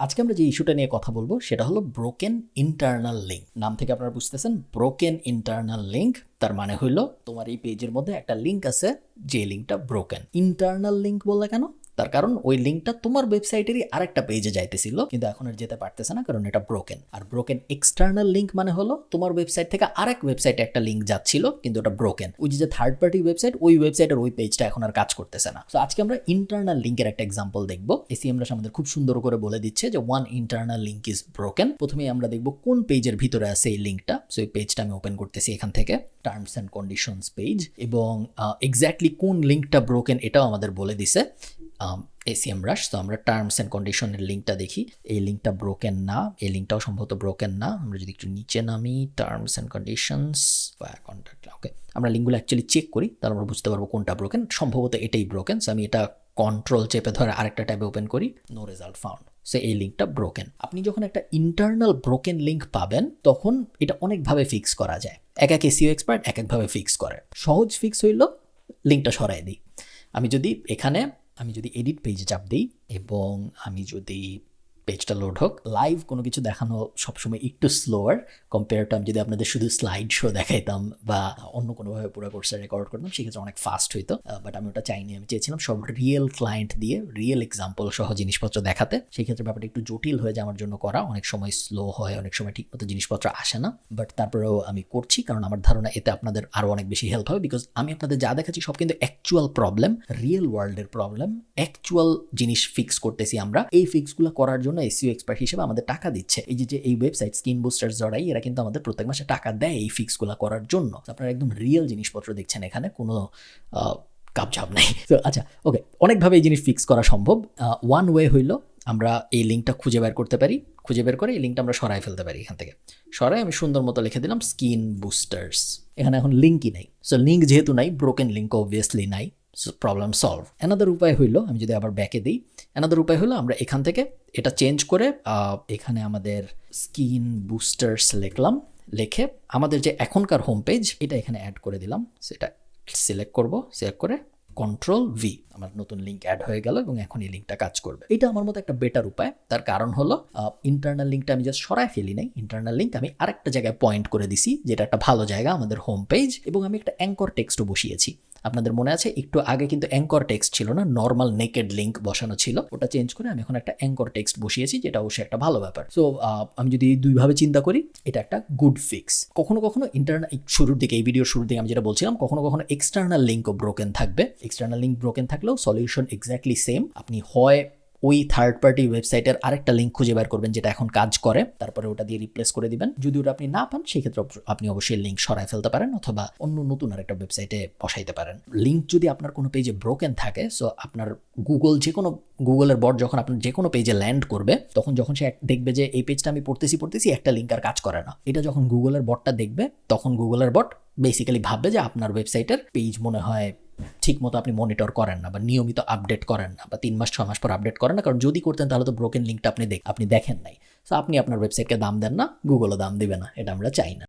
আজকে আমরা যে ইস্যুটা নিয়ে কথা বলবো সেটা হলো ব্রোকেন ইন্টারনাল লিঙ্ক। নাম থেকে আপনারা বুঝতেছেন ব্রোকেন ইন্টারনাল লিঙ্ক, তার মানে হইলো তোমার এই পেজের মধ্যে একটা লিঙ্ক আছে যে লিঙ্কটা ব্রোকেন। ইন্টারনাল লিঙ্ক বললে কেন? তার কারণ ওই লিঙ্কটা তোমার ওয়েবসাইটেরই আরেকটা পেজে যাইতেছিল, কিন্তু এখন আর যেতে পারতেছে না কারণ এটা ব্রোকেন। আর ব্রোকেন এক্সটার্নাল লিঙ্ক মানে হলো তোমার ওয়েবসাইট থেকে আরেক ওয়েবসাইটে একটা লিঙ্ক যাচ্ছিল কিন্তু ওটা ব্রোকেন। ওই যে থার্ড পার্টি ওয়েবসাইট, ওই ওয়েবসাইটের ওই পেজটা এখন আর কাজ করতেছে না। তো আজকে আমরা ইন্টারনাল লিঙ্কের একটা এক্সাম্পল দেখবো। এসিএমরাস আমাদের খুব সুন্দর করে বলে দিচ্ছে যে one internal link is broken. প্রথমে আমরা দেখবো কোন পেজের ভিতরে আছে এই লিঙ্কটা। সো এই পেজটা আমি ওপেন করতেছি এখান থেকে, টার্মস অ্যান্ড কন্ডিশনস পেজ, এবং এক্স্যাক্টলি কোন লিঙ্কটা ব্রোকেন এটাও আমাদের বলে দিছে এসিএমরাস। তো আমরা টার্মস অ্যান্ড কন্ডিশনের লিঙ্কটা দেখি। এই লিঙ্কটা ব্রোকেন না, এই লিঙ্কটাও সম্ভবত ব্রোকেন না। আমরা যদি একটু নিচে নামি, টার্মস অ্যান্ড কন্ডিশনস বা কন্ট্যাক্ট, ওকে, আমরা লিঙ্কগুলো অ্যাকচুয়ালি চেক করি, তাহলে আমরা বুঝতে পারবো কোনটা ব্রোকেন। সম্ভবত এটাই ব্রোকেন। সো আমি এটা কন্ট্রোল চেপে ধরে আরেকটা ট্যাবে ওপেন করি, নো রেজাল্ট ফাউন্ড। সো এই লিঙ্কটা ব্রোকেন। আপনি যখন একটা ইন্টারনাল ব্রোকেন লিঙ্ক পাবেন তখন এটা অনেকভাবে ফিক্স করা যায়। এক এক এসইও এক্সপার্ট এক একভাবে ফিক্স করে। সহজ ফিক্স হইল লিঙ্কটা সরাই দিই। আমি যদি এডিট পেজে চাপ দিই এবং আমি যদি পেজটা লোড হোক, লাইভ কোনো কিছু দেখানো সবসময় একটু স্লোয়ার কম্পেয়ার টু আমি যদি আপনাদের শুধু স্লাইড শো দেখাইতাম বা অন্য কোনোভাবে পুরো কোর্সটা রেকর্ড করতাম, সেক্ষেত্রে অনেক ফাস্ট হইতো। বাট আমি ওটা চাইনি। আমি চেয়েছিলাম সব রিয়েল ক্লায়েন্ট দিয়ে রিয়েল এক্সাম্পল সহ জিনিসপত্র দেখাতে। সেই ক্ষেত্রে ব্যাপারটা একটু জটিল হয়ে যায় আমার জন্য করা, অনেক সময় স্লো হয়, অনেক সময় ঠিকমতো জিনিসপত্র আসে না। বাট তারপরেও আমি করছি কারণ আমার ধারণা এতে আপনাদের আরও অনেক বেশি হেল্প হবে। বিকজ আমি আপনাদের যা দেখাচ্ছি সব কিন্তু অ্যাকচুয়াল প্রবলেম, রিয়েল ওয়ার্ল্ডের প্রবলেম, অ্যাকচুয়াল জিনিস ফিক্স করতেছি আমরা। এই ফিক্সগুলো করার জন্য এসইও এক্সপার্ট হিসেবে আমাদের টাকা দিচ্ছে। এই যে এই ওয়েবসাইট স্কিন বুস্টার জড়াই, এরা কিন্তু আমাদের প্রত্যেক মাসে টাকা দেয় এই ফিক্সগুলো করার জন্য। আপনারা একদম রিয়েল জিনিসপত্র দেখছেন, এখানে কোনো কাপঝাপ নেই। তো আচ্ছা, ওকে, অনেকভাবে এই জিনিস ফিক্স করা সম্ভব। ওয়ান ওয়ে হইল আমরা এই লিঙ্কটা খুঁজে বের করতে পারি। খুঁজে বের করে এই লিঙ্কটা আমরা সরাই ফেলতে পারি। এখান থেকে সরাই আমি সুন্দর মতো লিখে দিলাম স্কিন বুস্টার্স। এখানে এখন লিঙ্কই নাই। সো লিঙ্ক যেহেতু নাই, ব্রোকেন লিঙ্ক অবভিয়াসলি নাই। Problem solve. অ্যানাদার উপায় হইলো, আমি যদি আবার ব্যাকে দিই, অ্যানাদার উপায় হলো আমরা এখান থেকে এটা চেঞ্জ করে এখানে আমাদের স্কিন বুস্টার্স লিখলাম, লিখে আমাদের যে এখনকার হোম পেজ এটা এখানে অ্যাড করে দিলাম। সেটা সিলেক্ট করব, সিলেক্ট করে কন্ট্রোল ভি, আমার নতুন লিঙ্ক অ্যাড হয়ে গেল এবং এখন এই লিঙ্কটা কাজ করবে। এটা আমার মতো একটা বেটার উপায়। তার কারণ হলো ইন্টারনাল লিঙ্কটা আমি জাস্ট সরাই ফেলি নাই। ইন্টারনাল লিঙ্ক আমি আরেকটা জায়গায় পয়েন্ট করে দিছি, যেটা একটা ভালো জায়গা, আমাদের হোম পেজ, এবং আমি একটা অ্যাঙ্কর টেক্সটও বসিয়েছি। আপনাদের মনে আছে একটু আগে কিন্তু অ্যাঙ্কর টেক্সট ছিল না, নর্মাল নেকেড লিঙ্ক বসানো ছিল। ওটা চেঞ্জ করে আমি এখন একটা অ্যাঙ্কর টেক্সট বসিয়েছি, যেটা অবশ্যই একটা ভালো ব্যাপার। সো আমি যদি দুইভাবে চিন্তা করি, এটা একটা গুড ফিক্স। কখনো কখনো ইন্টারনাল, শুরুর দিকে, এই ভিডিওর শুরুর দিকে আমি যেটা বলছিলাম, কখনো কখনো এক্সটার্নাল লিঙ্কও ব্রোকেন থাকবে। এক্সটার্নাল লিঙ্ক ব্রোকেন থাকলেও সলিউশন এক্স্যাক্টলি সেম। আপনি হয় ওই থার্ড পার্টি ওয়েবসাইটের আরেকটা লিঙ্ক খুঁজে বের করবেন যেটা এখন কাজ করে, তারপরে ওটা দিয়ে রিপ্লেস করে দিবেন। যদি ওটা আপনি না পান, সেক্ষেত্রে আপনি অবশ্যই লিঙ্ক সরাই ফেলতে পারেন অথবা অন্য নতুন আরেকটা ওয়েবসাইটে বসাইতে পারেন। লিঙ্ক যদি আপনার কোনো পেজে ব্রোকেন থাকে, সো আপনার গুগলের বট যখন আপনার যে কোনো পেজে ল্যান্ড করবে, যখন সে দেখবে যে এই পেজটা আমি পড়তেছি একটা লিঙ্ক আর কাজ করে না, এটা যখন গুগলের বটটা দেখবে, তখন গুগলের বট বেসিক্যালি ভাববে যে আপনার ওয়েবসাইটের পেজ মনে হয় ঠিক মতো আপনি মনিটর করেন না বা নিয়মিত আপডেট করেন না বা 3 মাস 6 মাস পর আপডেট করেন না। কারণ যদি করতেন তাহলে তো ব্রোকেন লিঙ্কটা আপনি দেখেন নাই। সো আপনি আপনার ওয়েবসাইটকে দাম দেন না, গুগলও দাম দিবে না। এটা আমরা চাই না।